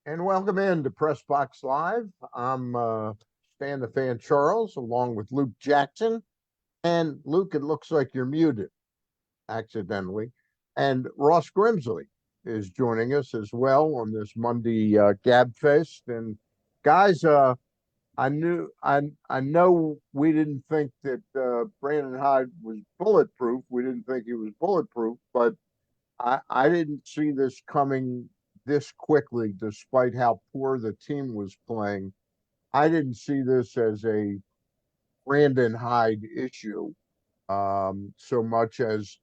And welcome in to Press Box Live. I'm Stan the Fan Charles, along with Luke Jackson. And Luke, it looks like you're muted accidentally. And Ross Grimsley is joining us as well on this Monday Gab Fest. And guys, I know we didn't think that Brandon Hyde was bulletproof. We didn't think he was bulletproof, but I didn't see this coming this quickly, despite how poor the team was playing. I didn't see this as a Brandon Hyde issue so much as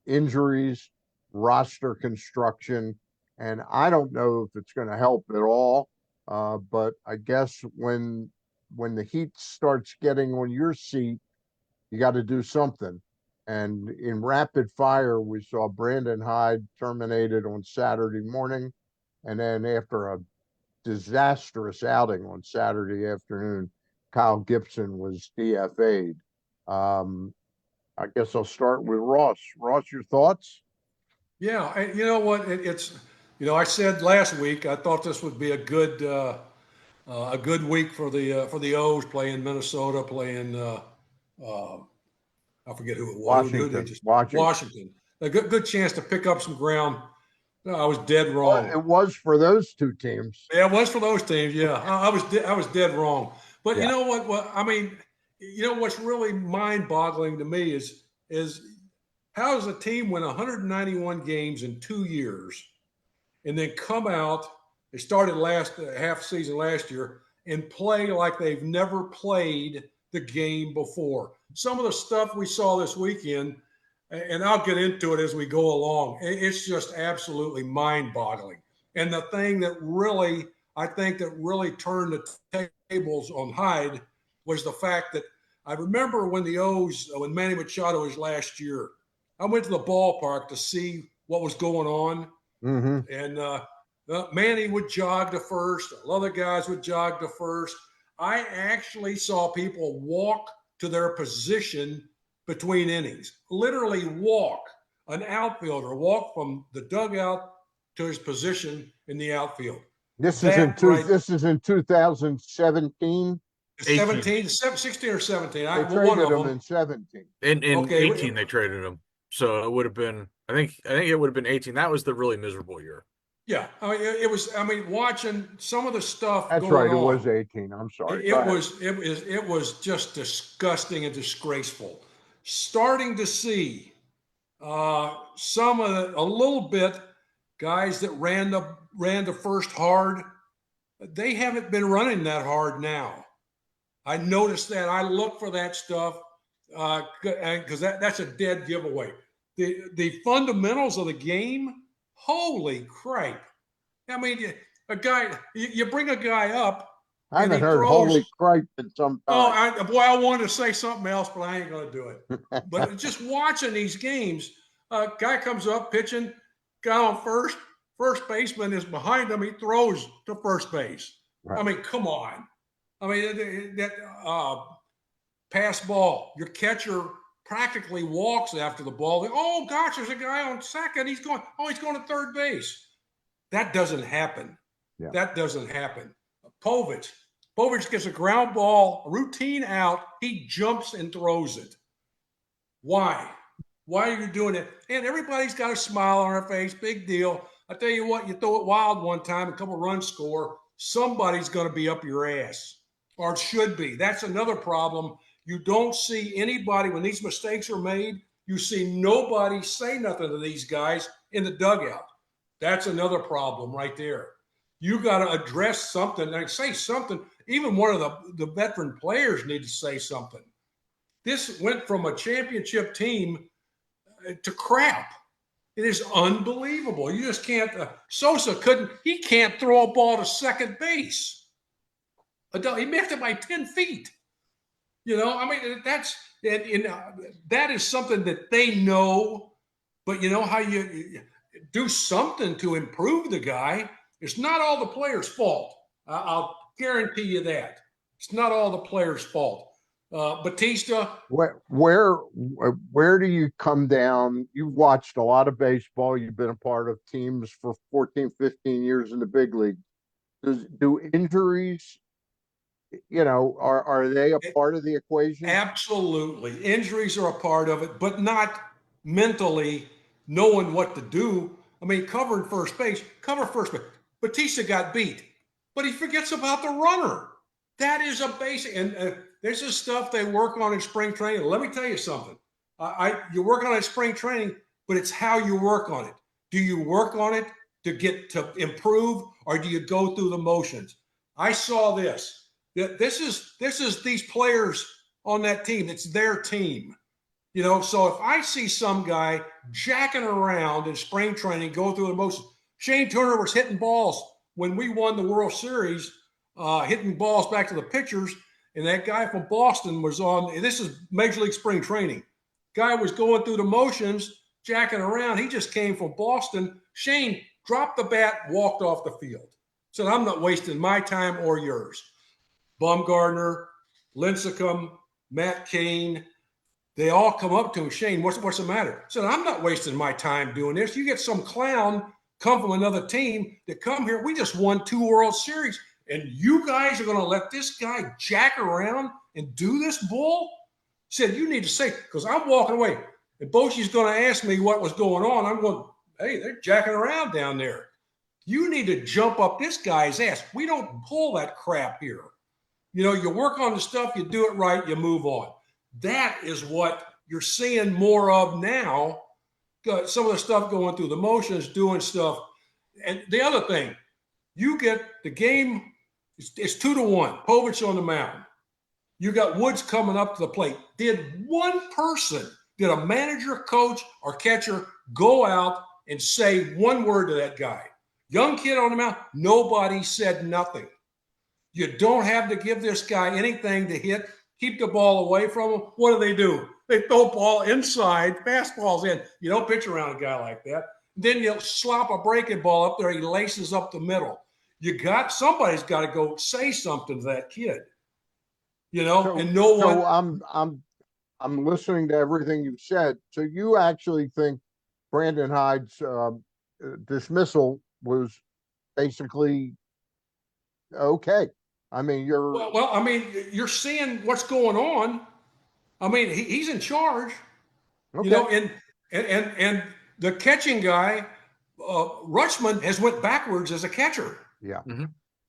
injuries, roster construction, and I don't know if it's going to help at all. But I guess when the heat starts getting on your seat, you got to do something. And in rapid fire, we saw Brandon Hyde terminated on Saturday morning. And then after a disastrous outing on Saturday afternoon, Kyle Gibson was DFA'd. I guess I'll start with Ross. Ross, your thoughts? Yeah, you know what? I said last week I thought this would be a good week for the O's playing Minnesota, playing uh, I forget who it was. Who they Washington. just Washington. Washington. A good chance to pick up some ground. No, I was dead Well, wrong. it was for those two teams. Yeah, it was for those teams. Yeah, I was dead wrong. But you Yeah. know what? What's really mind-boggling to me is how does a team win 191 games in 2 years and then come out? They started last half season last year and play like they've never played the game before. Some of the stuff we saw this weekend, and I'll get into it as we go along. It's just absolutely mind-boggling. And the thing that really, I think, that really turned the tables on Hyde was the fact that I remember when the O's, when Manny Machado was last year, I went to the ballpark to see what was going on, Mm-hmm. and Manny would jog to first. Other guys would jog to first. I actually saw people walk to their position between innings, literally walk. An outfielder walk from the dugout to his position in the outfield. That right, This is in 2017. 18. 17, 16 or 17. They Well, one traded of him them. in 17. In Okay, 18 they traded him. So it would have been I think it would have been 18. That was the really miserable year. yeah. I mean, it was. I mean, watching some of the stuff That's going right. It was on, 18. I'm sorry. Go it ahead. was just disgusting and disgraceful. Starting to see some of a little bit guys that ran the first hard. They haven't been running that hard now. I noticed that. I look for that stuff because that's a dead giveaway. The fundamentals of the game, holy crap! I mean, you bring a guy up I and haven't he heard holy throws. cripe in some Oh, time. I wanted to say something else, but I ain't gonna do it. But just watching these games, guy comes up pitching, guy on first baseman is behind him. He throws to first base. I Right. mean, come on. I mean that pass ball. Your catcher practically walks after the ball. Oh gosh, there's a guy on second. He's going. Oh, he's going to third base. That doesn't happen. Yeah. That doesn't happen. Povich. Povich gets a ground ball, a routine out. He jumps and throws it. Why? Why are you doing it? And everybody's got a smile on their face. Big deal. I tell you what, you throw it wild one time, a couple runs score, somebody's going to be up your ass, or it should be. That's another problem. You don't see anybody when these mistakes are made. You see nobody say nothing to these guys in the dugout. That's another problem right there. You got to address something and say something. Even one of the veteran players need to say something. This went from a championship team to crap. It is unbelievable. You just can't. Sosa couldn't. He can't throw a ball to second base. He missed it by 10 feet. I mean, that is something that they know. But you know how you do something to improve the guy. It's not all the player's fault. I'll guarantee you that. It's not all the player's fault. Batista. Where do you come down? You've watched a lot of baseball. You've been a part of teams for 14, 15 years in the big league. do injuries, are they a part of the equation? Absolutely. Injuries are a part of it, but not mentally knowing what to do. I mean, cover first base. Batista got beat, but he forgets about the runner. That is a basic, and this is stuff they work on in spring training. Let me tell you something. You work on it in spring training, but it's how you work on it. Do you work on it to improve, or do you go through the motions? I saw this. This is these players on that team. It's their team. So if I see some guy jacking around in spring training, going through the motions, Shane Turner was hitting balls when we won the World Series, hitting balls back to the pitchers, and that guy from Boston was on. This is Major League Spring Training. Guy was going through the motions, jacking around. He just came from Boston. Shane dropped the bat, walked off the field. Said, I'm not wasting my time or yours. Bumgarner, Lincecum, Matt Cain, they all come up to him. Shane, what's the matter? Said, I'm not wasting my time doing this. You get some clown come from another team that come here. We just won 2 World Series, and you guys are going to let this guy jack around and do this bull? Said, you need to say, because I'm walking away. And Boshy's going to ask me what was going on. I'm going, hey, they're jacking around down there. You need to jump up this guy's ass. We don't pull that crap here. You work on the stuff, you do it right, you move on. That is what you're seeing more of now. Some of the stuff going through the motions, doing stuff. And the other thing, you get the game, it's 2-1. Povich on the mound. You got Woods coming up to the plate. Did a manager, coach, or catcher go out and say one word to that guy? Young kid on the mound, nobody said nothing. You don't have to give this guy anything to hit. Keep the ball away from him. What do? They throw ball inside, fastballs in. You don't pitch around a guy like that. Then you slop a breaking ball up there. He laces up the middle. Somebody's got to go say something to that kid. And no one. So I'm listening to everything you've said. So you actually think Brandon Hyde's dismissal was basically okay? I mean, you're seeing what's going on. I mean, he's in charge. okay. And the catching guy, Rutschman, has went backwards as a catcher. Yeah. Mm-hmm.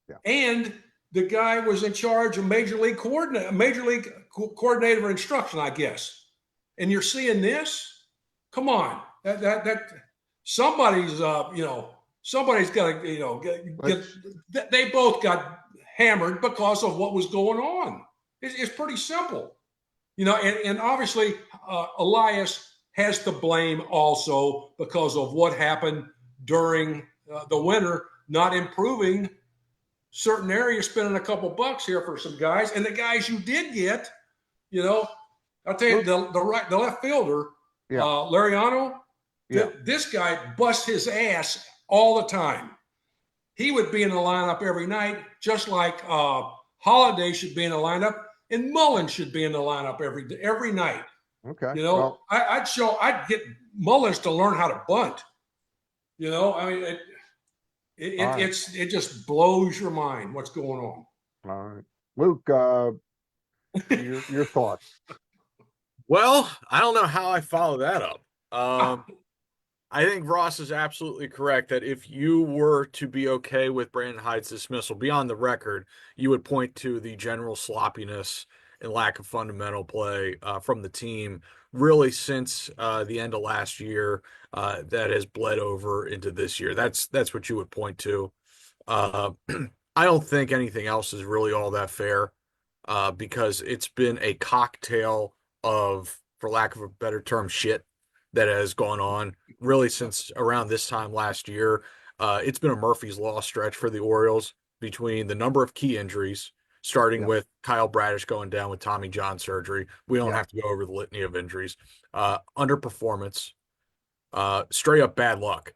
Yeah. And the guy was in charge of Major League coordinator instruction, I guess. And you're seeing this. Come on, that somebody's somebody's got to They both got hammered because of what was going on. It's pretty simple, and obviously Elias has to blame also because of what happened during the winter, not improving certain areas, spending a couple bucks here for some guys, and the guys you did get, I'll tell you, the left fielder, Lariano, this guy busts his ass all the time. He would be in the lineup every night, just like Holiday should be in the lineup, and Mullins should be in the lineup every night. Okay. I'd get Mullins to learn how to bunt. I mean, it just blows your mind what's going on. All right, Luke, your thoughts? Well, I don't know how I follow that up. I think Ross is absolutely correct that if you were to be okay with Brandon Hyde's dismissal beyond the record, you would point to the general sloppiness and lack of fundamental play from the team really since the end of last year that has bled over into this year. That's what you would point to. I don't think anything else is really all that fair because it's been a cocktail of, for lack of a better term, shit that has gone on really since around this time last year. It's been a Murphy's Law stretch for the Orioles between the number of key injuries, starting with Kyle Bradish going down with Tommy John surgery. We don't have to go over the litany of injuries. Underperformance, straight up bad luck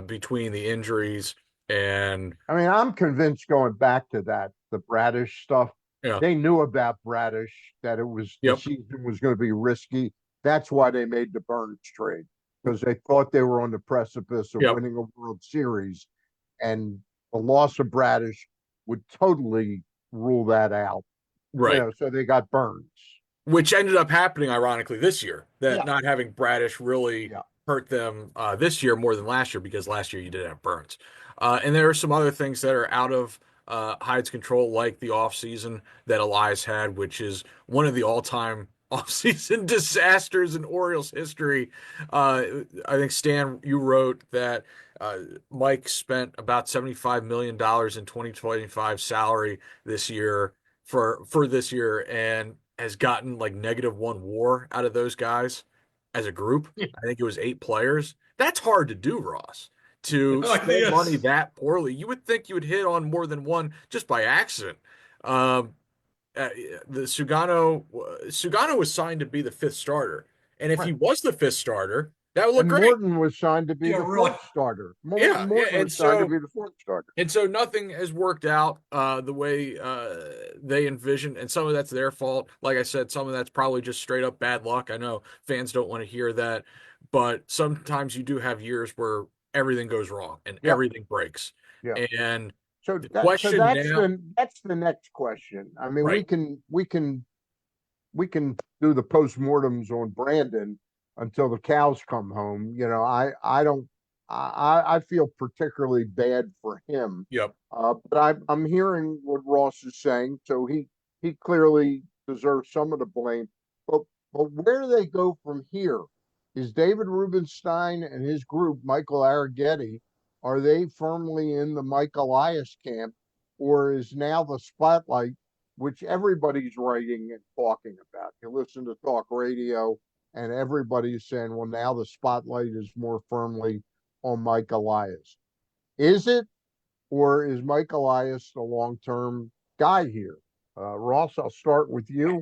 between the injuries and. I mean, I'm convinced going back to the Bradish stuff. Yeah. They knew about Bradish, that the season was going to be risky. That's why they made the Burns trade, because they thought they were on the precipice of winning a World Series. And the loss of Bradish would totally rule that out. Right. So they got Burns. Which ended up happening ironically this year. That Yeah. not having Bradish really Yeah. hurt them this year more than last year, because last year you did have Burns. And there are some other things that are out of Hyde's control, like the offseason that Elias had, which is one of the all-time offseason disasters in Orioles history. I think, Stan, you wrote that Mike spent about $75 million in 2025 salary this year for this year, and has gotten like -1 WAR out of those guys as a group. I think it was 8 players. That's hard to do, Ross. To Like spend money this. that poorly, you would think you would hit on more than one just by accident. Um, the Sugano was signed to be the 5th starter, and if Right. he was the 5th starter, that would look And great. Morton was signed to be Yeah, the really. fourth starter. Yeah, Morton and was signed to so be the fourth starter. nothing has worked out the way they envisioned, and some of that's their fault. Like I said, some of that's probably just straight up bad luck. I know fans don't want to hear that, but sometimes you do have years where everything goes wrong and Yeah. everything breaks. Yeah. And So the question now, that's the next question. I mean, right? we can do the postmortems on Brandon until the cows come home. I don't I feel particularly bad for him. Yep. But I'm hearing what Ross is saying, so he clearly deserves some of the blame. But where do they go from here? Is David Rubenstein and his group, Michael Arrighetti, are they firmly in the Mike Elias camp, or is now the spotlight, which everybody's writing and talking about? You listen to talk radio, and everybody's saying, well, now the spotlight is more firmly on Mike Elias. Is it, or is Mike Elias the long-term guy here? Ross, I'll start with you.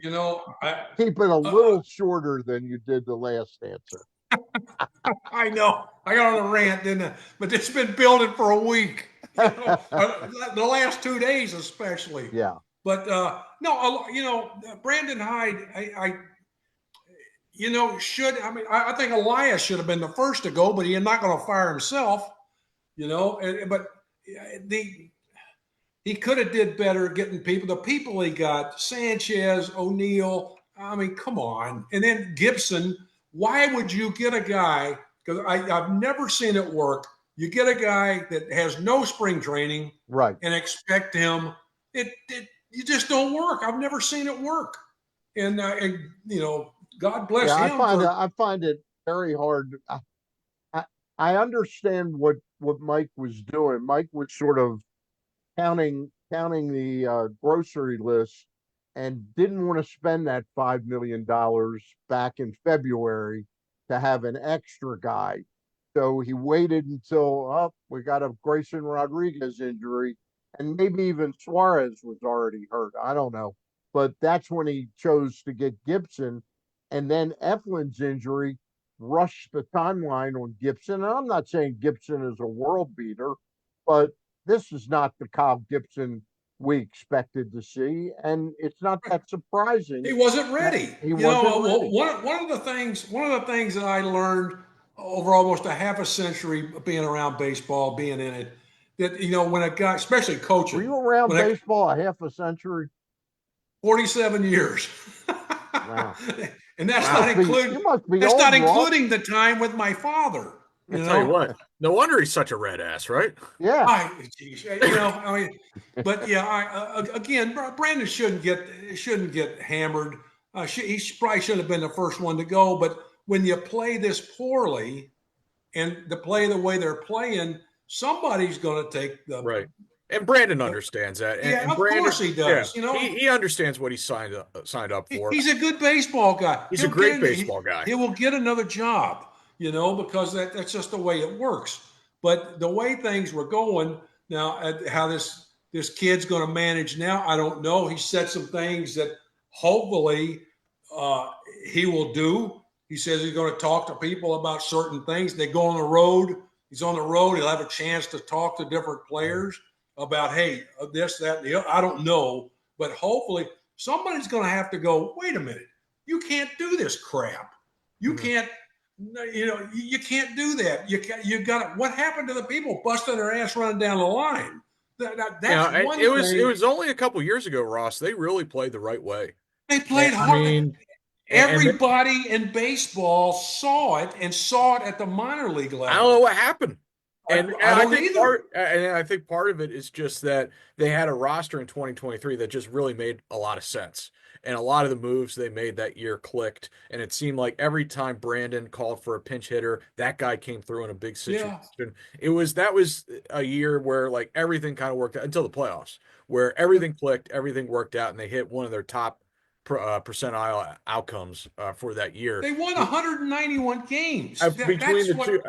Keep it a little shorter than you did the last answer. I know. I got on a rant, didn't I? But it's been building for a week. The last 2 days especially. Yeah. But no, Brandon Hyde, I think Elias should have been the first to go, but he's not going to fire himself, but he could have did better getting the people he got, Sanchez, O'Neill. I mean, come on. And then Gibson, why would you get a guy? Because I've never seen it work. You get a guy that has no spring training, right, and expect him. You just don't work. I've never seen it work. And God bless him. I find it very hard. I understand what Mike was doing. Mike was sort of counting the grocery list and didn't want to spend that $5 million back in February to have an extra guy. So he waited until we got a Grayson Rodriguez injury, and maybe even Suarez was already hurt. I don't know. But that's when he chose to get Gibson. And then Eflin's injury rushed the timeline on Gibson. And I'm not saying Gibson is a world beater, but this is not the Kyle Gibson we expected to see. And it's not that surprising. He wasn't ready. He wasn't ready. One of the things that I learned over almost a half a century being around baseball, being in it, that when a guy, especially coaching, were you around baseball a half a century? 47 years. Wow. And that's not including the time with my father. I tell you what, no wonder he's such a red ass, right? Yeah. Again, Brandon shouldn't get hammered. He probably shouldn't have been the first one to go. But when you play this poorly, and to play the way they're playing, somebody's going to take the right. And Brandon understands that. And of Brandon, course he does. He understands what he signed up for. He's a good baseball guy. He's a great baseball guy. He will get another job, because that's just the way it works. But the way things were going now, how this kid's going to manage now, I don't know. He said some things that hopefully he will do. He says he's going to talk to people about certain things. They go on the road. He's on the road. He'll have a chance to talk to different players about, hey, this, that, and the other. I don't know. But hopefully somebody's going to have to go, wait a minute. You can't do this crap. You can't, you can't do that. You got what happened to the people busting their ass running down the line? That's one it thing. was only a couple years ago, Ross. They really played the right way. They played I hard. mean, and Everybody in baseball saw it and saw it at the minor league I don't know level. what happened. And I don't either. I think part of it is just that they had a roster in 2023 that just really made a lot of sense. And a lot of the moves they made that year clicked. And it seemed like every time Brandon called for a pinch hitter, that guy came through in a big situation. Yeah. That was a year where like everything kind of worked out until the playoffs, where everything clicked, everything worked out, and they hit one of their top percentile outcomes for that year. They won 191 games. Between That's the what two,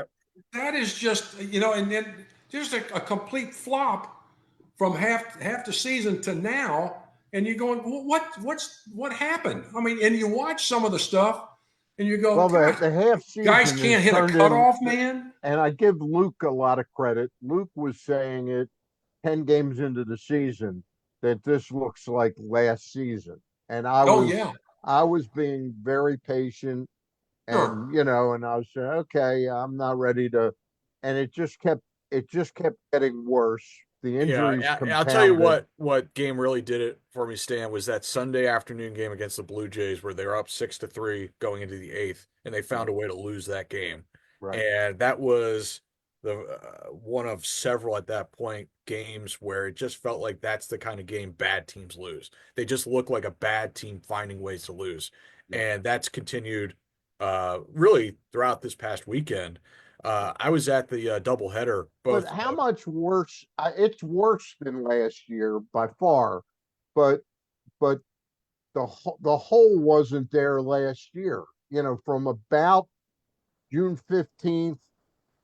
that is just, and then just a complete flop from half the season to now. And you're going, what happened? I mean, and you watch some of the stuff and you go, Well, God, the half guys season has can't hit a turned in, cutoff, man. and I give Luke a lot of credit. Luke was saying it 10 games into the season that this looks like last season. And Oh, yeah, I was being very patient, sure. and and I was saying, okay, I'm not ready to, and it just kept getting worse. The injuries I'll tell you compounded. what game really did it for me, Stan, was that Sunday afternoon game against the Blue Jays where they were up 6-3 going into the eighth, and they found Right, a way to lose that game. right. And that was the one of several at that point games where it just felt like that's the kind of game bad teams lose. They just look like a bad team finding ways to lose, Yeah. and that's continued really throughout this past weekend. I was at the doubleheader. But Both how much worse? It's worse than last year by far, but but the hole wasn't there last year. From about June 15th,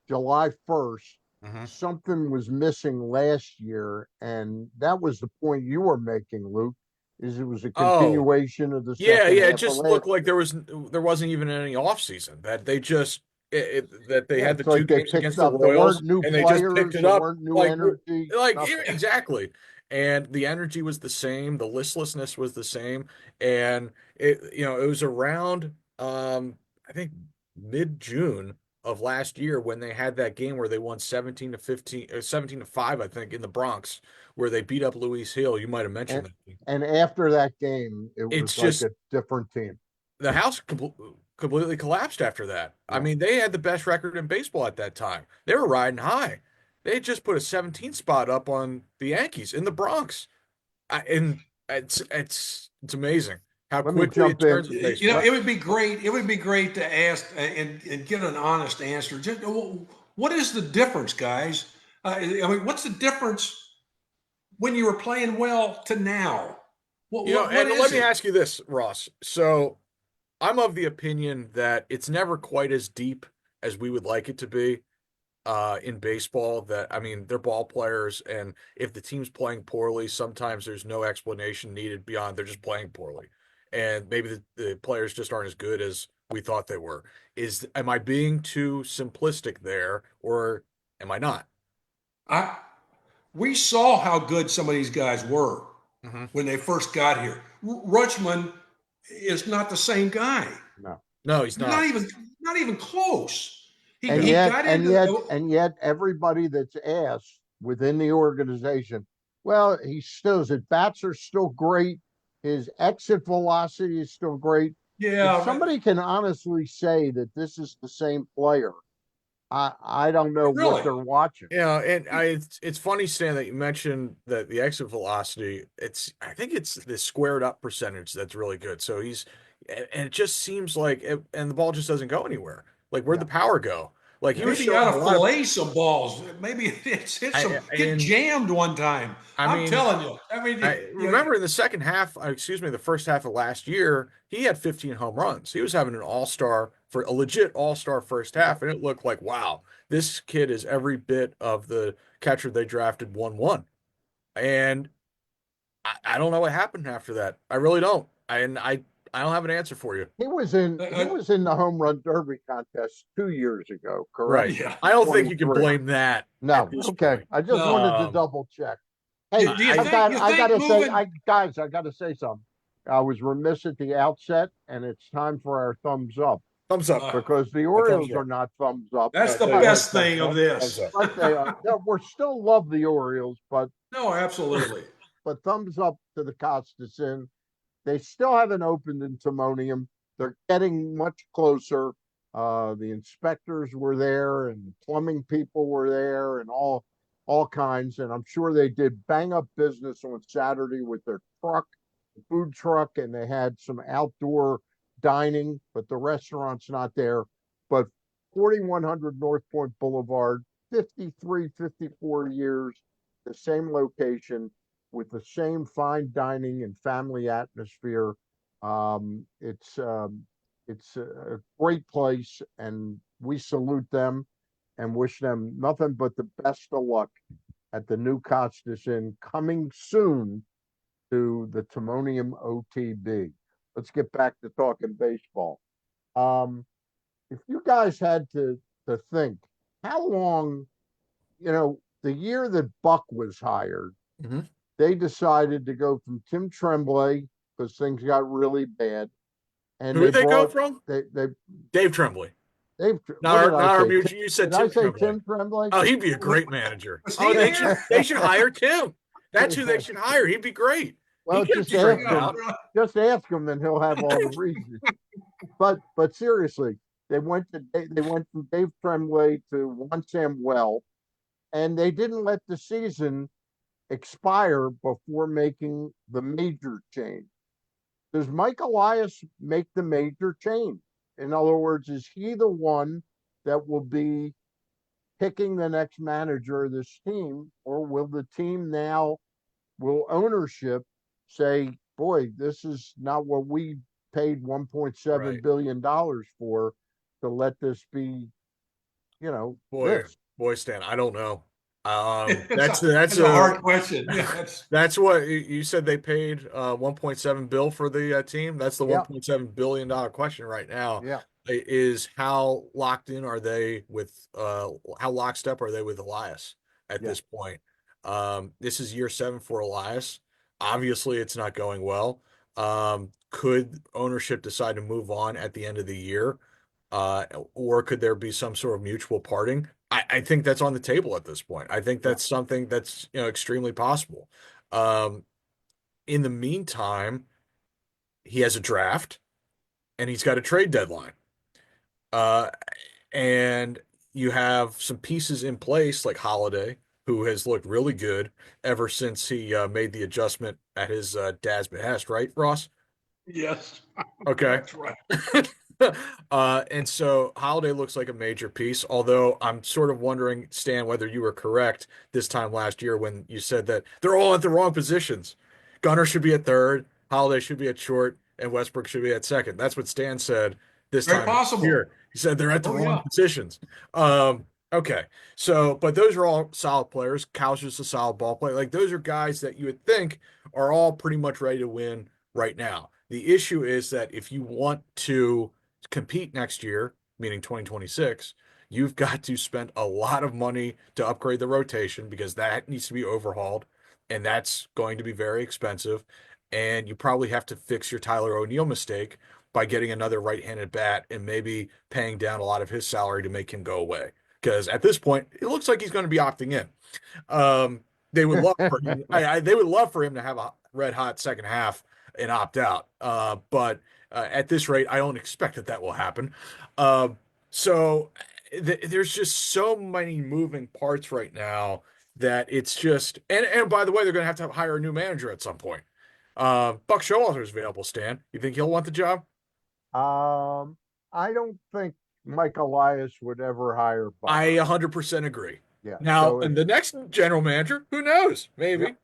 July 1st, Mhm. something was missing last year, and that was the point you were making, Luke. Is it was a Oh, continuation of the yeah, second yeah. It half of just last looked like year. there wasn't even any off season. That they just that they Yeah, had the it's two like they games picked against the up. There Royals weren't new and they just picked players. it There up weren't new energy. Nothing. exactly. And the energy was the same, the listlessness was the same, and it was around I think mid-June of last year when they had that game where they won 17-15 or 17-5, I think, in the Bronx, where they beat up Luis Hill. You might have mentioned And that. and after that game, it It's was like just a different team. the house completely collapsed after that. I Yeah. mean, they had the best record in baseball at that time. They were riding high. They had just put a 17 spot up on the Yankees in the Bronx. And it's amazing how Let me quickly it jump turns in. with baseball. It would be great. It would be great to ask and get an honest answer. Just, what is the difference, guys? I mean, what's the difference when you were playing well to now? What And let is me it? ask you this, Ross. So I'm of the opinion that it's never quite as deep as we would like it to be. In baseball that I mean they're ball players, and if the team's playing poorly, sometimes there's no explanation needed beyond they're just playing poorly, and maybe the players just aren't as good as we thought they were. Am I being too simplistic there, or am I not? I We saw how good some of these guys were Hmm. when they first got here. Rutschman is not the same guy. No. No, he's Not not. even not even close. And He yet, got and into yet, and yet, everybody that's asked within the organization, well, he still his bats are still great. His exit velocity is still great. If yeah, somebody can honestly say that this is the same player, I don't know what really. they're watching. Yeah, and it's funny, Stan, that you mentioned that the exit velocity. I think it's the squared up percentage that's really good. So and it just seems like and the ball just doesn't go anywhere. Like where'd the No. power go? Like he Yeah. was Maybe showing out a of lot of. fillet some balls. Maybe it's hit some get And jammed one time. I I'm mean, telling you. I mean, I remember in the second half, excuse me, the first half of last year, he had 15 home runs. He was having an all-star for a legit all-star first half, and it looked like, wow, this kid is every bit of the catcher they drafted 1-1. And I don't know what happened after that. I really don't. I don't have an answer for you. He was in the home run derby contest 2 years ago, correct? Right. yeah. I don't think you can 23. blame that at No, this okay. point. I just No. wanted to double check. Do, Hey, do you I think you I think gotta say, moving? I gotta say something. I was remiss at the outset, and it's time for our thumbs up. Thumbs up. because the thumbs Orioles up. are not thumbs up. That's the But- best thing of Thumbs this. up. But they are. No, we still love the Orioles, but No, absolutely. thumbs up to the Costas. They still haven't opened in Timonium. They're getting much closer. The inspectors were there and plumbing people were there and all kinds. And I'm sure they did bang up business on Saturday with their food truck, and they had some outdoor dining, but the restaurant's not there. But 4100 North Point Boulevard, 53, 54 years, the same location with the same fine dining and family atmosphere. It's a great place, and we salute them and wish them nothing but the best of luck at the new Costas Inn coming soon to the Timonium OTB. Let's get back to talking baseball. If you guys had to think, how long, the year that Buck was hired, Mhm. they decided to go from Tim Tremblay because things got really bad, and Who did they go from? they Dave Tremblay. they've Not what our, did I not our say? mutual. You said Did I Tim say Tremblay. Tim Tremblay? Oh, he'd be a great manager. Was Oh, he they there? should hire Tim. That's who they should hire. He'd be great. Well, He could just straighten ask it him. out. Just ask him, and he'll have all the reasons. But seriously, they went from Dave Tremblay to Juan Samuel, and they didn't let the season expire before making the major change. Does Mike Elias make the major change? In other words, is he the one that will be picking the next manager of this team, or will the team now, will ownership say, boy, this is not what we paid $1.7 Right. billion for, to let this be, Boy, this. Stan, I don't know. That's That's a hard question. Yeah, that's what you said they paid 1.7 bill for the team. That's the Yeah. 1.7 billion dollar question right now. Yeah. Is how locked in are they with how lockstep are they with Elias at Yeah. this point? This is year 7 for Elias. Obviously, it's not going well. Could ownership decide to move on at the end of the year? Or could there be some sort of mutual parting? I think that's on the table at this point. I think that's something that's extremely possible. Um, in the meantime, he has a draft and he's got a trade deadline. Uh, and you have some pieces in place like Holiday, who has looked really good ever since he made the adjustment at his dad's behest, right, Ross? yes, Okay. that's right. And so Holiday looks like a major piece, although I'm sort of wondering, Stan, whether you were correct this time last year when you said that they're all at the wrong positions. Gunner should be at third, Holiday should be at short, and Westbrook should be at second. That's what Stan said this Very time last possible. year. He said they're at the Oh, wrong yeah. positions. Okay. So, but those are all solid players. Kauser's a solid ball player. Like those are guys that you would think are all pretty much ready to win right now. The issue is that if you want to compete next year, meaning 2026, you've got to spend a lot of money to upgrade the rotation because that needs to be overhauled, and that's going to be very expensive. And you probably have to fix your Tyler O'Neill mistake by getting another right-handed bat and maybe paying down a lot of his salary to make him go away. Because at this point, it looks like he's going to be opting in. They would love for him. They would love for him to have a red hot second half and opt out. But at this rate, I don't expect that will happen. So there's just so many moving parts right now that it's just. And by the way, they're going to hire a new manager at some point. Buck Showalter is available. Stan, you think he'll want the job? I don't think Mike Elias would ever hire Buck. I 100% agree. Yeah. Now, So and the next general manager, who knows? Maybe. if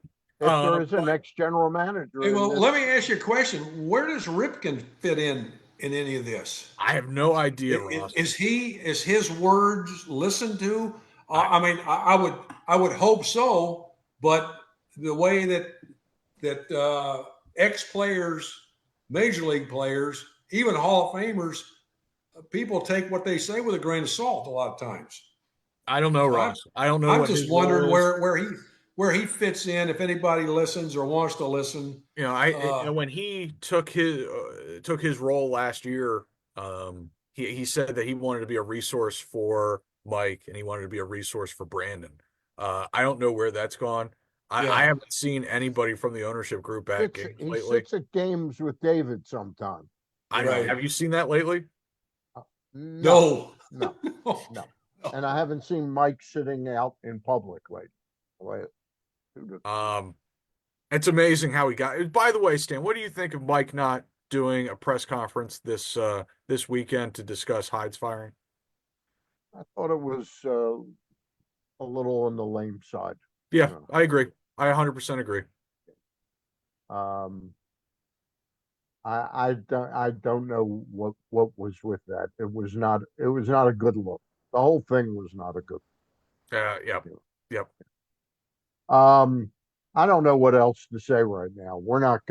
there is a next general manager. Hey, well, in this- let me ask you a question. Where does Ripken fit in any of this? I have no idea, Ross. Is his words listened to? I mean, I would hope so, but the way that ex players, major league players, even Hall of Famers, people take what they say with a grain of salt a lot of times. I don't know, Ross. I don't know. I'm what just his wondering role is. where he fits in. If anybody listens or wants to listen, when he took his role last year, he said that he wanted to be a resource for Mike and he wanted to be a resource for Brandon. I don't know where that's gone. I Yeah. haven't seen anybody from the ownership group at games He lately. sits at games with David sometime. I Right. have you seen that lately? No, No. no, No. no. And I haven't seen Mike sitting out in public lately. Like, Um, it's amazing how he got. By the way, Stan, what do you think of Mike not doing a press conference this weekend to discuss Hyde's firing? I thought it was a little on the lame side. Yeah, You I agree. I 100% agree. know. I don't know what was with that. It was not a good look. The whole thing was not a good Yep, look. yep. I don't know what else to say right now.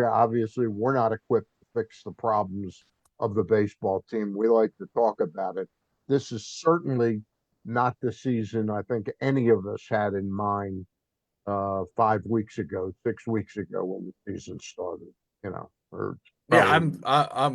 Obviously we're not equipped to fix the problems of the baseball team. We like to talk about it. This is certainly not the season I think any of us had in mind 5 weeks ago, 6 weeks ago when the season started, or Yeah, probably, I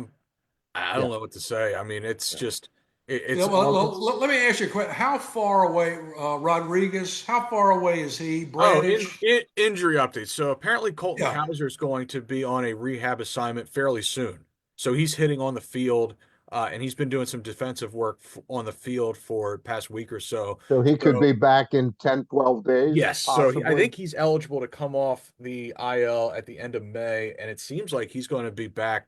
yeah, don't know what to say. I mean, it's yeah. just Yeah, it's well, it's let me ask you a question. How far away, Rodriguez? How far away is he? oh, Bradich? injury updates. So apparently Colton Yeah. Cowser is going to be on a rehab assignment fairly soon. So he's hitting on the field, and he's been doing some defensive work on the field for the past week or so. So he could So be back in 10, 12 days, yes, I possibly. think he's eligible to come off the IL at the end of May, and it seems like he's going to be back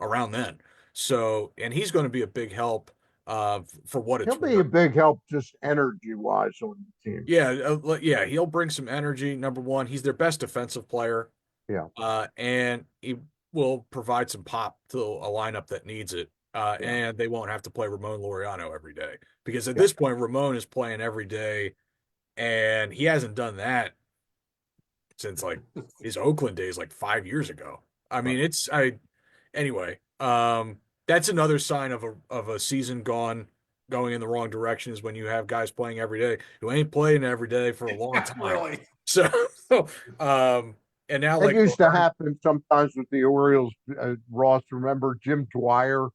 around then. So, and he's going to be a big help for what He'll it's be a worth. big help just energy wise on the team. Yeah, yeah, he'll bring some energy. Number one, he's their best defensive player, Yeah, and he will provide some pop to a lineup that needs it. yeah, And they won't have to play Ramon Laureano every day because at yeah. this point, Ramon is playing every day, and he hasn't done that since like his Oakland days, like 5 years ago. I Right. mean, anyway. That's another sign of a season going in the wrong direction is when you have guys playing every day who ain't playing every day for a long time. Really? So, and now It like used to Laverne, happen sometimes with the Orioles. Ross, remember Jim Dwyer?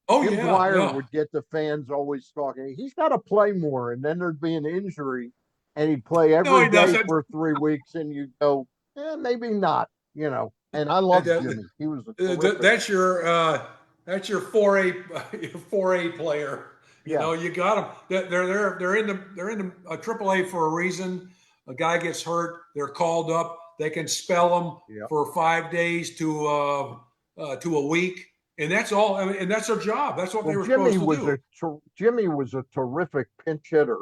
Oh Jim yeah, Dwyer yeah. would get the fans always talking. He's got to play more, and then there'd be an injury, and he'd play No, every he day doesn't. for 3 weeks, and you go, maybe not. And I That- love that- Jimmy. He was a terrific. that's your 4A your 4A player. You Yeah, know, you got them. They're in the AAA for a reason. A guy gets hurt, they're called up. They can spell them yeah. for 5 days to a week, and that's all. I mean, and that's their job. That's what they Well, were supposed to do. Jimmy was a terrific pinch hitter,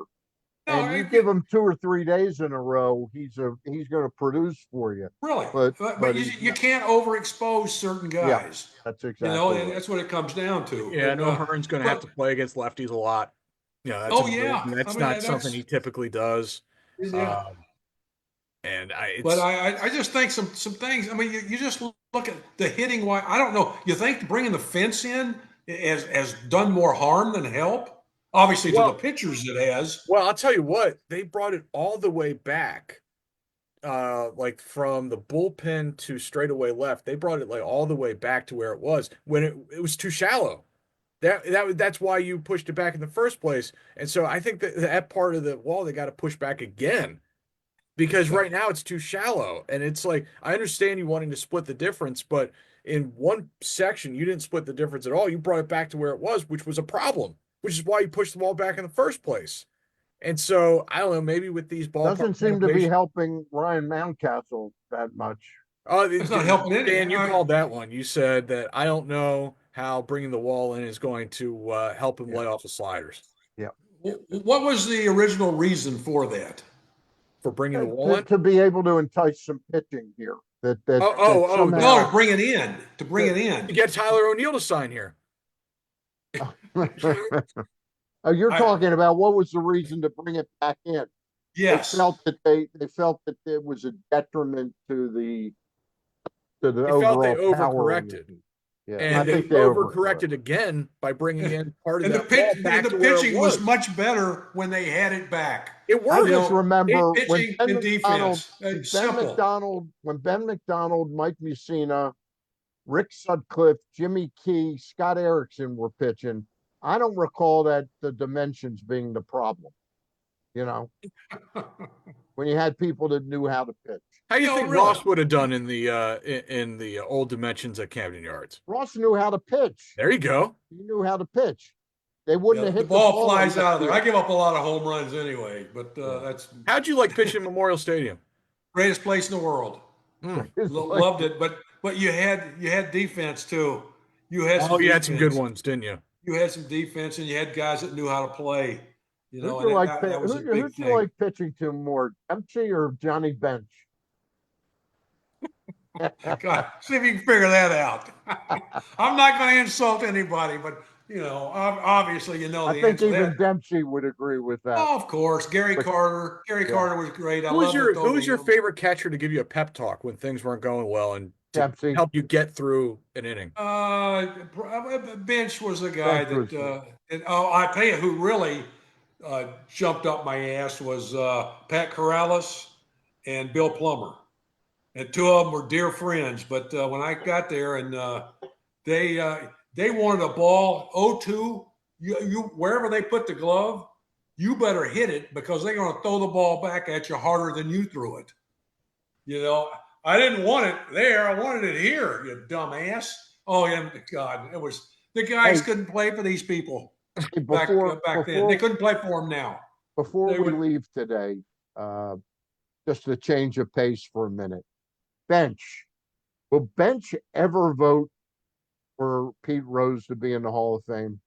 No, and you give him 2 or 3 days in a row, he's going to produce for you. really, But but he's you not. can't overexpose certain Yeah, guys. that's You know, exactly and right. that's what it comes down to. yeah, And no, Hearn's going to have but to play against lefties a lot. That's oh another yeah, reason. I That's mean not something he typically does. yeah. Um, and But it's I just think some things. I mean, you just look at the hitting. Why I don't know. You think bringing the fence in has done more harm than help? Obviously, to the well, pitchers, it has. well, I'll tell you what, they brought it all the way back like from the bullpen to straightaway left. They brought it like all the way back to where it was when it was too shallow. That's why you pushed it back in the first place. And so I think that part of the wall they got to push back again because right now it's too shallow. And it's like I understand you wanting to split the difference, but in one section you didn't split the difference at all. You brought it back to where it was, which was a problem, which is why you pushed the ball back in the first place. And so I don't know, maybe with these ballpark Doesn't seem to be renovations. helping Ryan Mountcastle that much. Oh, It's not helping any. Dan, you called that one. You said that I don't know how bringing the wall in is going to help him Yeah, lay off the sliders. yeah. What was the original reason for that? For bringing the wall To, in? to be able to entice some pitching here, that No, somehow. to bring it in. To bring it To in. get Tyler O'Neill to sign here. Oh, you're I talking about what was the reason to bring it back in? They yes. felt that they felt that it was a detriment to the They felt they overall power of the overcorrected. team. Yeah, I And they think they overcorrected. overcorrected again by bringing in part of And that wall and back the to where it pitching was was. much better when they had it back. It I You just worked. know, remember pitching and defense. Simple. When Ben McDonald, Mike Mussina, Rick Sutcliffe, Jimmy Key, Scott Erickson were pitching. I don't recall that the dimensions being the problem. You know, when you had people that knew how to pitch. How do you No, think really. Ross would have done in the old dimensions at Camden Yards? Ross knew how to pitch. There you go. He knew how to pitch. They wouldn't Yeah, have the hit ball in flies left out of there. I field. give up a lot of home runs anyway, but that's How'd you like pitching Memorial Stadium? greatest place in the world. Hmm. It's like, Loved it, but you had defense too. You had Oh, some you had some good defense. ones, didn't you? You had some defense, and you had guys that knew how to play. You know, who'd and you like? that was a big Who'd you thing. like pitching to more, Dempsey or Johnny Bench? God, see if you can figure that out. I'm not going to insult anybody, but obviously, you know I the think answer to that. even Dempsey would agree with that. Oh, of course, Gary But Carter. Gary yeah, Carter was great. I Who was loved to your throw who to was your him. favorite catcher to give you a pep talk when things weren't going well and to Dempsey. help you get through an inning? Bench was a guy Bench was that. I tell you, who really jumped up my ass was Pat Corrales and Bill Plummer. And two of them were dear friends. But when I got there and they wanted a ball 0-2, you wherever they put the glove, you better hit it because they're going to throw the ball back at you harder than you threw it. You know, I didn't want it there. I wanted it here, you dumbass. Oh, yeah, God, it was the guys Hey. couldn't play for these people Hey, back then. They couldn't play for them now. before They we would. leave today, just to change of pace for a minute. Bench. Will Bench ever vote for Pete Rose to be in the Hall of Fame?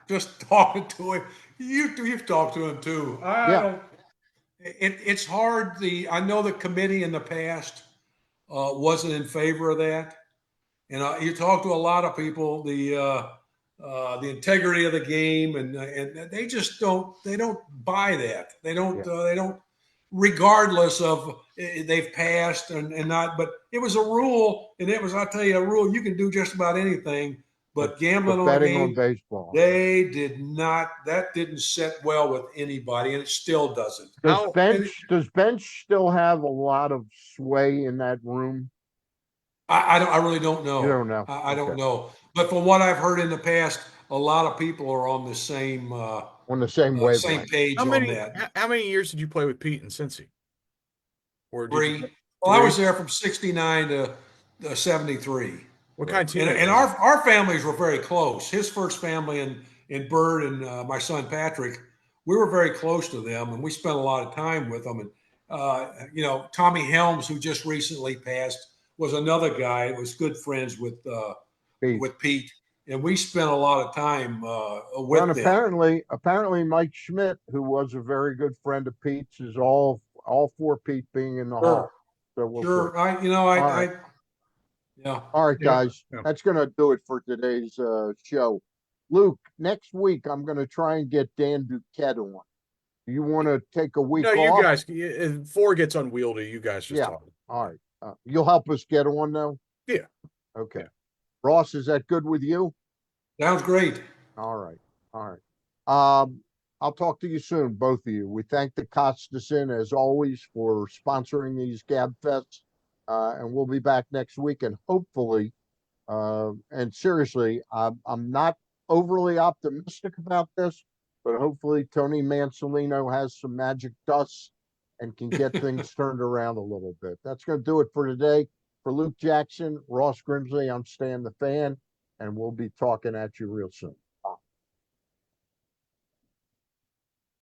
Just talking to him. You've talked to him too. I Yeah. don't. It's hard. I know the committee in the past wasn't in favor of that, and you talk to a lot of people. The integrity of the game, and they just don't. They don't buy that. They don't. Yeah. They don't. Regardless of they've passed and not, but it was a rule, and it was. I'll tell you, a rule you can do just about anything, but gambling on a betting on game. baseball. They did not. That didn't sit well with anybody, and it still doesn't. Does Bench still have a lot of sway in that room? I don't. I really don't know. You don't know. I don't Okay. know. But from what I've heard in the past, a lot of people are on the same On the same same wavelength. page How on many that. how many years did you play with Pete in Cincy? Or did you Three. Well, I three? was there from '69 to '73, What kind of and teammate and was our families were very close. His first family and Bird and my son Patrick, we were very close to them, and we spent a lot of time with them. And Tommy Helms, who just recently passed, was another guy who was good friends Pete. with Pete, and we spent a lot of time with And them. apparently Mike Schmidt, who was a very good friend of Pete's, is all for Pete being in the Hall. So we'll see. Sure, All right. yeah. All right, Yeah. guys. Yeah. That's gonna do it for today's show. Luke, next week I'm gonna try and get Dan Duquette on. Do you want to take a week No, you off? guys. If 4 gets unwieldy, you guys just Yeah. talk. All right. You'll help us get on though? Yeah. Okay. Yeah. Ross, is that good with you? Sounds great. All right. All right. I'll talk to you soon, both of you. We thank the Costas-Inn as always for sponsoring these Gab Fests. And we'll be back next week and hopefully, and seriously, I'm not overly optimistic about this, but hopefully Tony Mansolino has some magic dust and can get things turned around a little bit. That's going to do it for today. For Luke Jackson, Ross Grimsley, I'm Stan the Fan, and we'll be talking at you real soon.